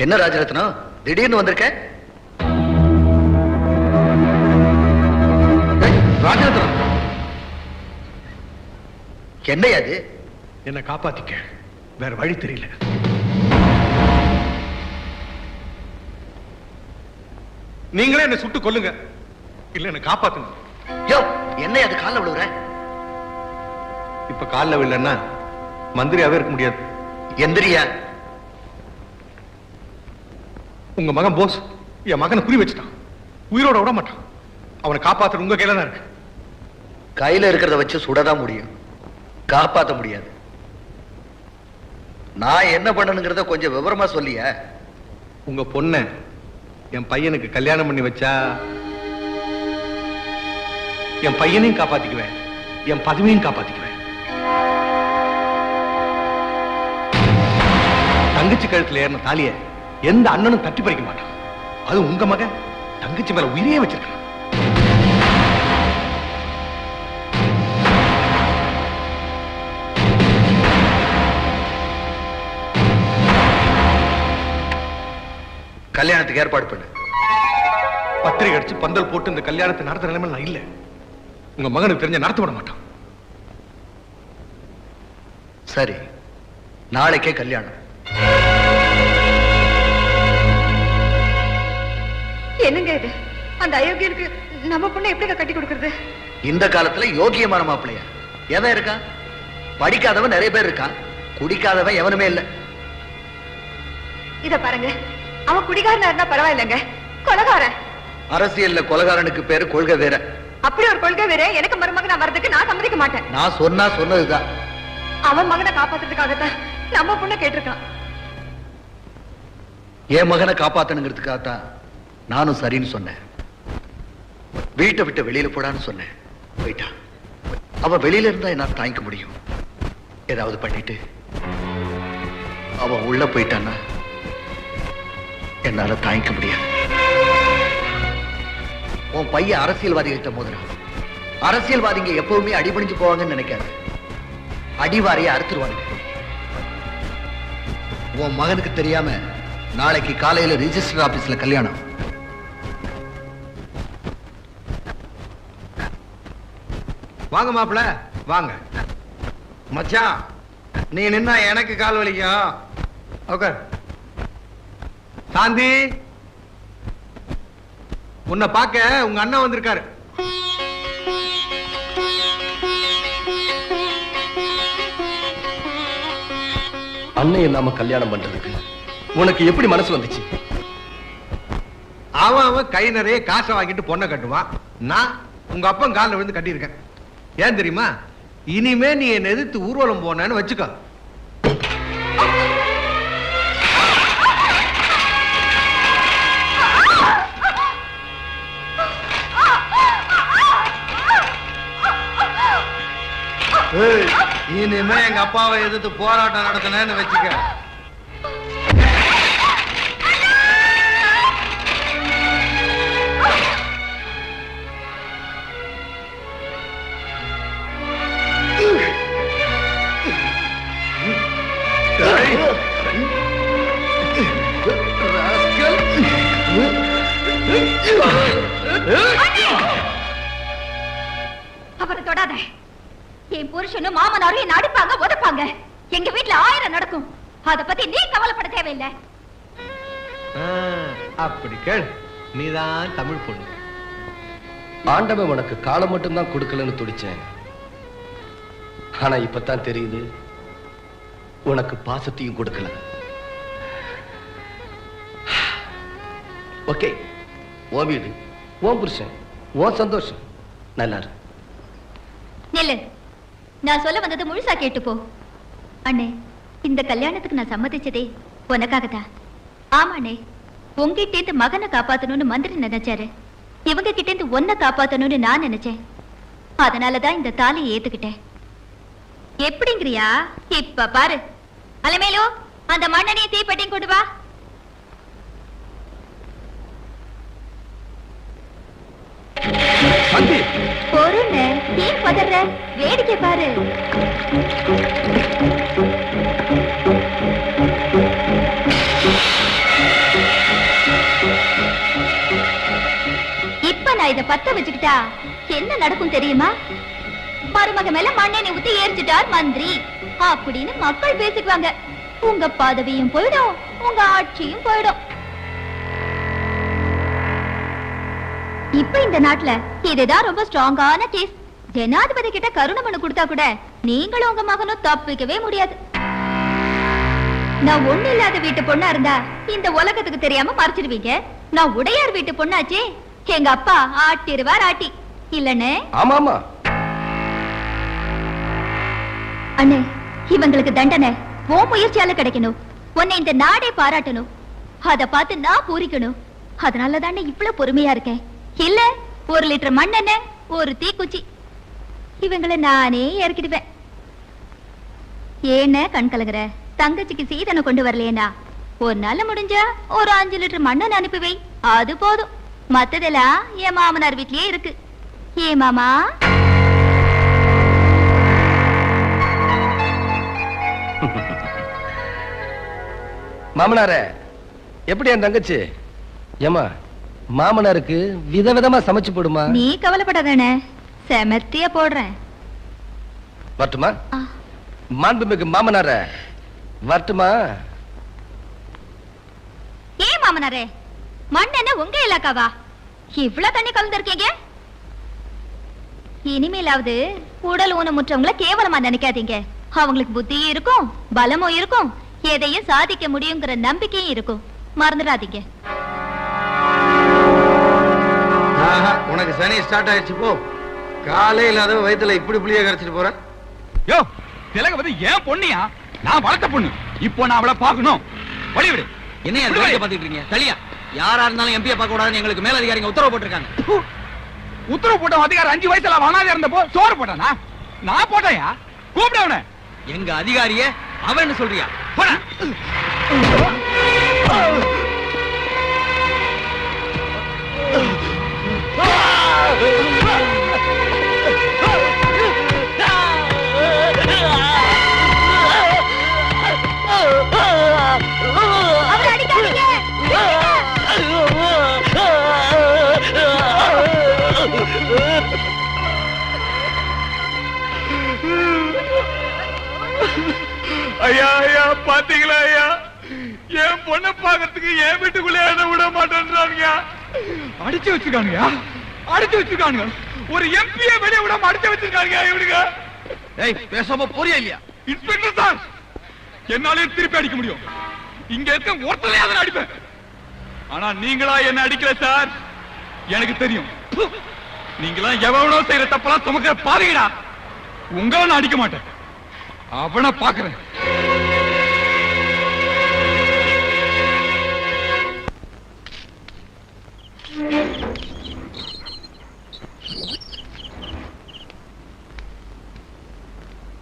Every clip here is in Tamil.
என்ன ராஜரத்னம் திடீர்னு வந்திருக்க? ராஜரத்னம் என்னையா அது? என்ன காப்பாத்திக்க, வேற வழி தெரியல. நீங்களே என்ன சுட்டு கொல்லுங்க, இல்ல என்ன காப்பாத்துங்க. யோ என்ன அது கால்ல விழுவுற? இப்ப கால்ல விழலன்னா மந்திரியாவே இருக்க முடியாது. எந்திரியா. உங்க மகன் போஸ் என் மகனை குறி வச்சுட்டான், உயிரோட விட மாட்டான். அவனை காப்பாத்துற உங்க கையில தான் இருக்கு. கையில இருக்கிறத வச்சு சுடதான் முடியும், காப்பாத்த முடியாது. நான் என்ன பண்ணணுங்கிறத கொஞ்சம் விவரமா சொல்லிய. உங்க பொண்ண என் பையனுக்கு கல்யாணம் பண்ணி வச்சா என் பையனையும் காப்பாத்திக்குவேன், என் பதவியும் காப்பாத்திக்குவேன். தங்கச்சி கழுத்துல ஏறின தாலிய எந்த அண்ணனும் தட்டி பறிக்க மாட்டான். அது உங்க மகன் தங்கச்சி மேல உயிரையே வச்சிருக்கான். கல்யாணத்துக்கு ஏற்பாடு பண்ணு. பத்திரிகை அடிச்சு பந்தல் போட்டு இந்த கல்யாணத்தை நடத்த நிலைமை நான் இல்ல. உங்க மகனுக்கு தெரிஞ்ச நடத்த விட மாட்டான். சரி, நாளைக்கே கல்யாணம். என்னங்க இது? அந்த அயோக்கியனுக்கு நம்ம பொண்ணை எப்படி கட்டி கொடுக்கறது? இந்த காலத்துல யோகியமான மாப்பிள்ளையா எவன் இருக்கான்? படிக்காதவன் நிறைய பேர் இருக்கான், குடிக்காதவன் எவனுமே இல்ல. இத பாருங்க, அவன் குடிகாரனா இருந்தா பரவாயில்லைங்க, கொலைகாரன். அரசியல்ல கொலைகாரனுக்கு பேரு கொள்கை வேற. அப்படி ஒரு கொள்கை வேற எனக்கு மருமகனா வர்றதுக்கு நான் சம்மதிக்க மாட்டேன். நான் சொன்னதுதான். அவன் மகனை காப்பாத்துறதுக்காகத்தான் நம்ம பொண்ணை கேட்டிருக்கான். என் மகனை காப்பாத்தணுங்கிறதுக்காகத்தான் நானும் சரின்னு சொன்னேன். வீட்டை விட்டு வெளியில போடான்னு சொன்னேன், போயிட்டான். அவ வெளியில இருந்தா என்னால தாங்கிக்க முடியும். ஏதாவது பண்ணிட்டு அவ உள்ள போயிட்டான்னா என்னால தாங்கிக்க முடியாது. உன் பையன் அரசியல்வாதிகிட்ட மோதுறான். அரசியல்வாதிங்க எப்பவுமே அடிபணிஞ்சு போவாங்கன்னு நினைக்காது, அடிவாரிய அறுத்துருவாங்க. உன் மகனுக்கு தெரியாம நாளைக்கு காலையில ரிஜிஸ்டர் ஆபீஸ்ல கல்யாணம். வாங்க மாப்பிள்ள வாங்க. மச்சான் நீ நின்னா எனக்கு கால் வலிக்கும். ஓகே சாந்தி, உன்னை பார்க்க உங்க அண்ணன் வந்திருக்காரு. அண்ணன் இல்லாம கல்யாணம் பண்றதுக்கு உனக்கு எப்படி மனசு வந்துச்சு? அவன் கை நிறைய காசை வாங்கிட்டு பொண்ணை கட்டுவான். நான் உங்க அப்பன் காலில் விழுந்து கட்டியிருக்கேன். ஏன் தெரியுமா? இனிமே நீ என்னை எதிர்த்து ஊர்வலம் போனேன்னு வச்சுக்கோ. இனிமே எங்க அப்பாவை எதிர்த்து போராட்டம் நடத்தினேன்னு வச்சுக்க. அவரை தொடாத. என் புருஷனும் மாமனாரும் என்ன அடிப்பாங்க, உதப்பாங்க. எங்க வீட்டுல 1000 நடக்கும். அத பத்தி நீ கவலைப்பட தேவையில்லை. அப்படி கேள், நீதான் தமிழ் பொண்ணு. ஆண்டவன் உனக்கு காலம் மட்டும்தான் கொடுக்கலன்னு துடிச்சேன். ஆனா இப்பதான் தெரியுது உனக்கு பாசத்தையும் கொடுக்கல. ஓகே, ஓ வீடு, ஓ புருஷன், ஓ சந்தோஷம், நல்லா இரு. நெல்லு, நான் சொல்ல வந்தது முழுசா கேட்டுப்போ. அண்ணே, இந்த கல்யாணத்துக்கு நான் சம்மதிச்சதே உனக்காகத்தான். ஆமாண்ணே, உங்ககிட்ட இருந்து மகனை காப்பாத்தணும்னு மந்திரி நினைச்சாரு. இவங்க கிட்ட இருந்து ஒன்ன காப்பாத்தணும்னு நான் நினைச்சேன். அதனாலதான் இந்த தாலியை ஏத்துக்கிட்டேன். எப்படிங்கிறியா? இப்ப பாரு. அலமேலு, அந்த மண்ணெண்ணையும் தீப்பெட்டியும் கொண்டு வா. பொருள் தீ பதற வேடிக்கை பாரு. இத பத்த வச்சுக்கிட்டா என்ன நடக்கும் தெரியுமா? மருமக மேல மண்ணெண்ணெய் ஊத்தி எரிச்சிட்டார் மந்திரி அப்படின்னு மக்கள் பேசிக்குவாங்க. உங்க பதவியும் போயிடும், உங்க ஆட்சியும் போயிடும். இப்ப இந்த நாட்டுல இதுதான் ரொம்ப ஸ்ட்ராங்கான கேஸ். ஜனாதிபதி கிட்ட கருணை மனு கொடுத்தா கூட நீங்களும் உங்க மகனும் தப்பிக்கவே முடியாது. நான் ஒண்ணு இல்லாத வீட்டு பொண்ணா இருந்தா இந்த உலகத்துக்கு தெரியாம மறைச்சிருவீங்க. நான் உடையார் வீட்டு பொண்ணாச்சே, எங்க அப்பா ஆட்டிருவார் ஆட்டி இல்லன்னு. ஆமா ஆமா அண்ணே, இவங்களுக்கு தண்டனை உன் முயற்சியால கிடைக்கணும். உன்னை இந்த நாடே பாராட்டணும். அத பார்த்து நான் பூரிக்கணும். அதனாலதானே இவ்வளவு பொறுமையா இருக்கேன். இல்ல 1 லிட்டர் மண்ணெண்ணெய், ஒரு தீக்குச்சி, இவங்களை நானே இறக்கிடுவேன். ஏன கண் கலங்குற? தங்கச்சிக்கு சீதனை கொண்டு வரலையேனா ஒரு நாள் முடிஞ்சா ஒரு 5 லிட்டர் மண்ணெண்ணெய் அனுப்பி வை, அது போதும். மத்ததெல்லாம் என் மாமனார் வீட்லயே இருக்கு. ஏ மாமா, மாமனாரே, எப்படி என் தங்கச்சி? ஏமா, மாமனாருக்கு விதவிதமா சமைச்சு போடுமா. நீ கவலைப்படாதானே, செமத்தியா போடுறேன். வரட்டுமா? ஆ, மாண்புமிகு மாமனார வரட்டுமா? ஏன் மாமனாரே, மண் என்ன உங்க இலாக்காவா? இவ்வளவு தண்ணி கலந்துருக்கீங்க. இனிமேலாவது உடல் ஊனமுற்றவங்கள கேவலமா நினைக்காதீங்க. அவங்களுக்கு புத்தியும் இருக்கும், பலமும் இருக்கும், எதையும் சாதிக்க முடியுங்கிற நம்பிக்கையும் இருக்கும். மறந்துடாதீங்க. உனக்கு சனி ஸ்டார்ட் ஆயிடுச்சு போ. காலே இல்லாத வயித்துல இப்படி புளிய கரைச்சிட்டு போற. யோ, திலகவதி ஏன் பொண்ணியா? நான் வளர்த்த பொண்ணு. இப்போ நான் அவளை பார்க்கணும். வழிவிடு. என்னையா வேலையை பார்த்துட்டு இருக்கீங்க? தலியா, யாரா இருந்தாலும் எம்பியை பார்க்க கூடாதுன்னு எங்களுக்கு மேலதிகாரிங்க உத்தரவு போட்டிருக்காங்க. உத்தரவு போட்ட அதிகாரி 5 வயசுல வனாதே இருந்தப்போ சோறு போட்டானா? நான் போட்டேயா? கூப்பிட அவனை. எங்க அதிகாரியே அவன்னு சொல்றியா? போடா. அவரை அடிக்காதீங்க. ஐயா ஐயா, பாத்தீங்களா ஐயா? என் பொண்ணை பாக்கிறதுக்கு என் வீட்டுக்குள்ளே விட மாட்டேன்றானுங்க. அடிச்சு வச்சிருக்கானுங்க, அடிச்சு வச்சிருக்கானுங்க. ஒரு எம்பியை வெளியே விடாம அடிச்சு வச்சிருக்கானுங்க இவனுங்க. ஏய், பேசாம போறியா இல்லையா? இன்ஸ்பெக்டர் சார், என்னாலே திருப்பி அடிக்க முடியும். இங்க இருக்க ஒருத்தரையாவது அடிப்பேன். ஆனா நீங்களா என்ன அடிக்கல சார். எனக்கு தெரியும். நீங்களா எவனோ செய்யற தப்பெல்லாம் சுமக்கிற பாருங்கடா. உங்களை நான் அடிக்க மாட்டேன், அவனை பாக்குறேன்.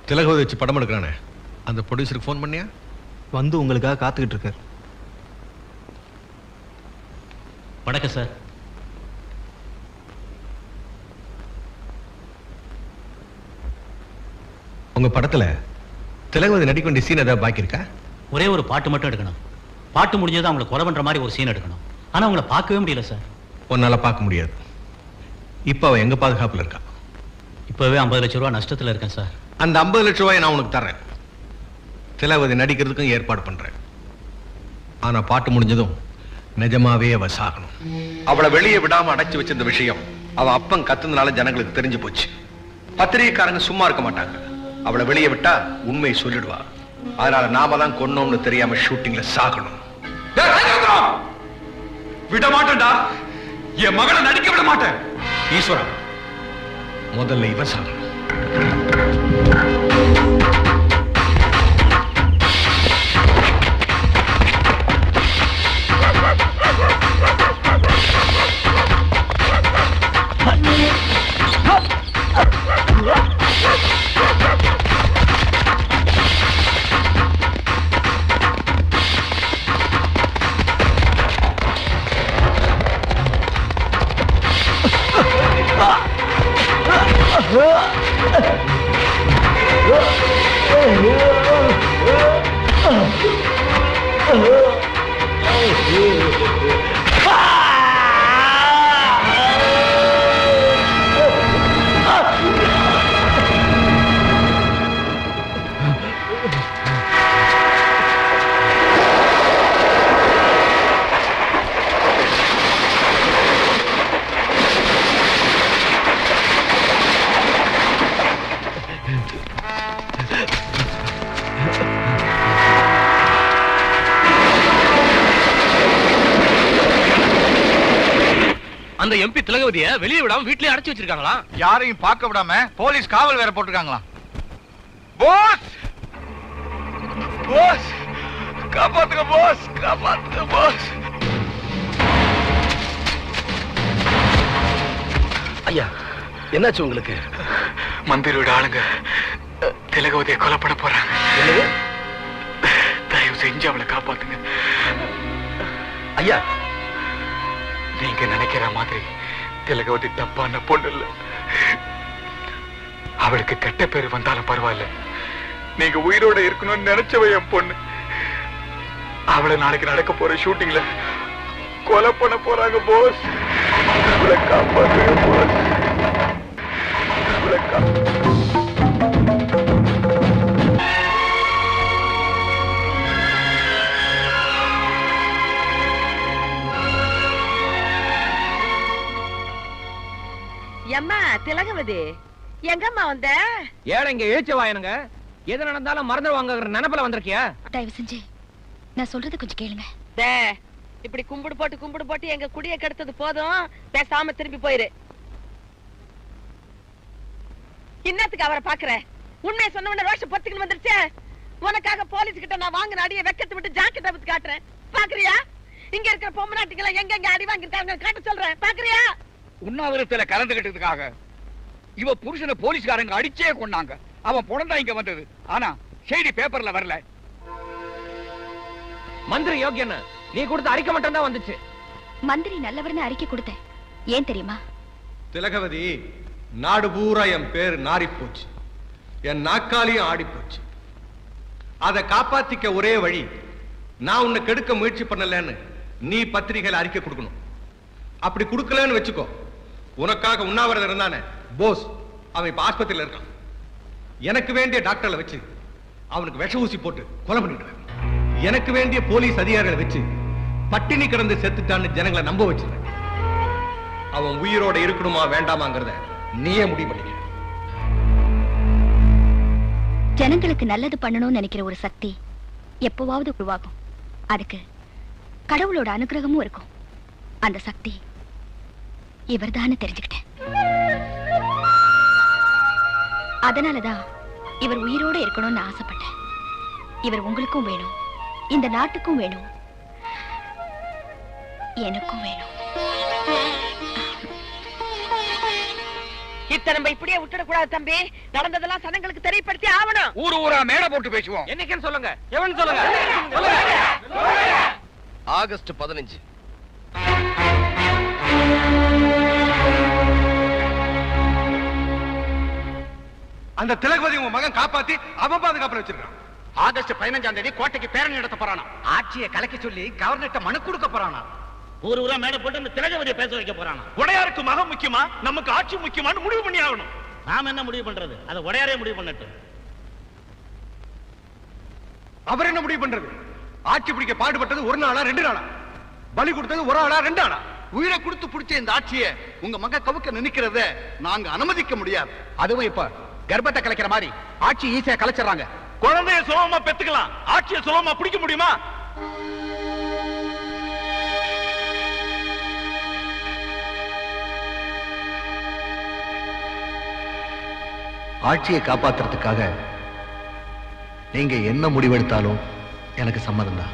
திலகவதி வச்சு படம் எடுக்கிறானே, அந்த ப்ரொடியூசருக்கு ஃபோன் பண்ணியா? வந்து உங்களுக்காக காத்துக்கிட்டு இருக்கார். வணக்கம் சார். உங்க படத்துல திலகவதி நடிக்க வேண்டிய சீன் ஏதாவது பாக்கி இருக்கா? ஒரே ஒரு பாட்டு மட்டும் எடுக்கணும். பாட்டு முடிஞ்சது அவங்களை கொலை பண்ற மாதிரி ஒரு சீன் எடுக்கணும். ஆனா அவங்களை பார்க்கவே முடியல சார். உன்னால பார்க்க முடியாது. இப்ப அவ எங்க பாதுகாப்புல இருக்கா? இப்பவே 50 லட்சம் ரூபாய் நஷ்டத்துல இருக்கேன் சார். அந்த 50 லட்சம் ரூபாய் நான் உனக்கு தரேன். திலகவதி நடிக்கிறதுக்கும் ஏற்பாடு பண்றேன். ஆனா பாட்டு முடிஞ்சதும் நிஜமாவே அவ சாகணும். அவளை வெளியே விடாம அடைச்சு வச்சிருந்த விஷயம் அவ அப்பன் கத்துனால ஜனங்களுக்கு தெரிஞ்சு போச்சு. பத்திரிகைக்காரங்க சும்மா இருக்க மாட்டாங்க. அவளை வெளியே விட்டா உண்மையை சொல்லிடுவா. அதனால நாம தான் கொன்னோம்னு தெரியாம ஷூட்டிங்ல சாகணும். விட மாட்டேன்டா, என் மகளை நடிக்க விட மாட்டேன். ஈஸ்வரா, முதல்ல இவ சாகணும். அந்த எம்பி திலகவதிய வெளியே விடாம வீட்லயே அடைச்சு வச்சிருக்காங்களா? யாரையும் பார்க்க விடாம போலீஸ் காவல் வேற போட்டிருக்காங்களா? போஸ் போஸ் காப்பாத்துங்க போஸ், காப்பாத்துங்க போஸ். ஐயா, என்னாச்சு உங்களுக்கு? மந்திரோட ஆளுங்க திலகவதியை கொலை பண்ண போறாங்க. தயவு செஞ்சு அவளை காப்பாத்துங்க ஐயா. நீங்க நினைக்கிற மாதிரி திலகவதி தப்பான பொண்ணு இல்ல. அவளுக்கு கெட்ட பேரு வந்தாலும் பரவாயில்ல, நீங்க உயிரோட இருக்கணும்னு நினைச்சவ என் பொண்ணு. அவளை நாளைக்கு நடக்க போற ஷூட்டிங்ல கொலை பண்ண போறாங்க போஸ். அவளை காப்பாத்துங்க போஸ், அவளை எம்மா திலகவதி, எங்கம்மா வந்த? ஏழை இங்க எழுச்ச வாயனுங்க, எது நடந்தாலும் மறந்துடுவாங்க நினைப்புல வந்திருக்கியா? தயவு செஞ்சு நான் சொல்றது கொஞ்சம் கேளுங்க. இப்படி கும்பிடு போட்டு எங்க குடிய கெடுத்தது போதும், பேசாம திரும்பி போயிரு. இன்னத்துக்கு அவரை பாக்குற? உண்மையை சொன்ன உடனே ரோஷம் பொத்துக்கின்னு வந்துருச்சு. உனக்காக போலீஸ் கிட்ட நான் வாங்கின அடியை வெக்கத்தை விட்டு ஜாக்கெட் எடுத்து காட்டுறேன், பாக்குறியா? இங்க இருக்கிற பொம்மநாட்டிகளை எங்க அடி வாங்கிருக்காங்க காட்ட சொல்றேன், பாக்குறியா? உண்ணாவிரத்துல கலந்துகிட்டதுக்காக இவ புருஷனை போலீஸ்காரங்க அடிச்சே கொண்டாங்க. அவன் புணந்தா இங்க வந்தது, ஆனா செய்தி பேப்பர்ல வரல. மந்திரி யோகியன், நீ கொடுத்த அறிக்கை மட்டும் தான் வந்துச்சு. மந்திரி நல்லவர்னு அறிக்கை கொடுத்தேன். ஏன் தெரியுமா? திலகவதி, நாடு பூரா என் பேர் நாரி போச்சு, என் நாக்காலியும் ஆடி போச்சு. அதை காப்பாத்திக்க ஒரே வழி, நான் உன்னை கெடுக்க முயற்சி பண்ணலன்னு நீ பத்திரிகையில அறிக்கை கொடுக்கணும். அப்படி கொடுக்கலன்னு வச்சுக்கோ, உனக்காக உண்ணாவிரதம் இருந்தானே போஸ், அவன் இப்ப ஆஸ்பத்திரியில இருக்கான். எனக்கு வேண்டிய டாக்டர்ல வச்சு அவனுக்கு விஷ ஊசி போட்டு கொலை பண்ணிடுவேன். எனக்கு வேண்டிய போலீஸ் அதிகாரிகளை வச்சு பட்டினி கிடந்து செத்துட்டான்னு ஜனங்களை நம்ப வச்சிருவேன். அவன் உயிரோட இருக்கணுமா வேண்டாமாங்கிறத நீயே முடிவு பண்ணிக்க. ஜனங்களுக்கு நல்லது பண்ணணும்னு நினைக்கிற ஒரு சக்தி எப்பவாவது உருவாகும். அதுக்கு கடவுளோட அனுகிரகமும் இருக்கும். அந்த சக்தி இவர்தான்னு தெரிஞ்சுக்கிட்டேன். அதனாலதான் இவர் உயிரோட இருக்கணும்னு ஆசைப்பட்டேன். இவர் உங்களுக்கும் வேணும், இந்த நாட்டுக்கும் வேணும், எனக்கும் வேணும். இத்தனை நம்ம இப்படியே விட்டுடக்கூடாது தம்பி. நடந்ததெல்லாம் சனங்களுக்கு தெரியப்படுத்தி ஆகணும். ஊரா மேடை போட்டு பேசுவோம். என்னைக்குன்னு சொல்லுங்க, எவன் சொல்லுங்க. ஆகஸ்ட் 15. அந்த திலகவதி உங்க மகன் காப்பாத்தி அவன் பாதுகாப்புல வச்சிருக்கான். ஆகஸ்ட் 15ஆம் தேதி கோட்டைக்கு பேரணி நடத்த போறானா. ஆட்சியை கலைக்க சொல்லி கவர்னர்ட்ட மனு கொடுக்க போறானா. ஊரா மேடை போட்டு அந்த திலகவதியை பேச வைக்க போறானா. உடையாருக்கு மகன் முக்கியமா, நமக்கு ஆட்சி முக்கியமான்னு முடிவு பண்ணி ஆகணும். நாம என்ன முடிவு பண்றது? அதை உடையாரே முடிவு பண்ணட்டும். அவர் என்ன முடிவு பண்றது? ஆட்சி பிடிக்க பாடுபட்டது ஒரு நாளா 2 நாளா? பலி கொடுத்தது ஒரு ஆளா 2 ஆளா? உயிரை கொடுத்து பிடிச்ச இந்த ஆட்சியை உங்க மக கவுக்க நினைக்கிறத நாங்க அனுமதிக்க முடியாது. அதுவும் இப்ப கர்ப்பத்தை கலைக்கிற மாதிரி ஆட்சி ஈஸியா கலைச்சிடறாங்க. குழந்தைய சுலபமா பெத்துக்கலாம், ஆட்சியை சுலபமா பிடிக்க முடியுமா? ஆட்சியை காப்பாத்துறதுக்காக நீங்க என்ன முடிவெடுத்தாலும் எனக்கு சம்மதம் தான்.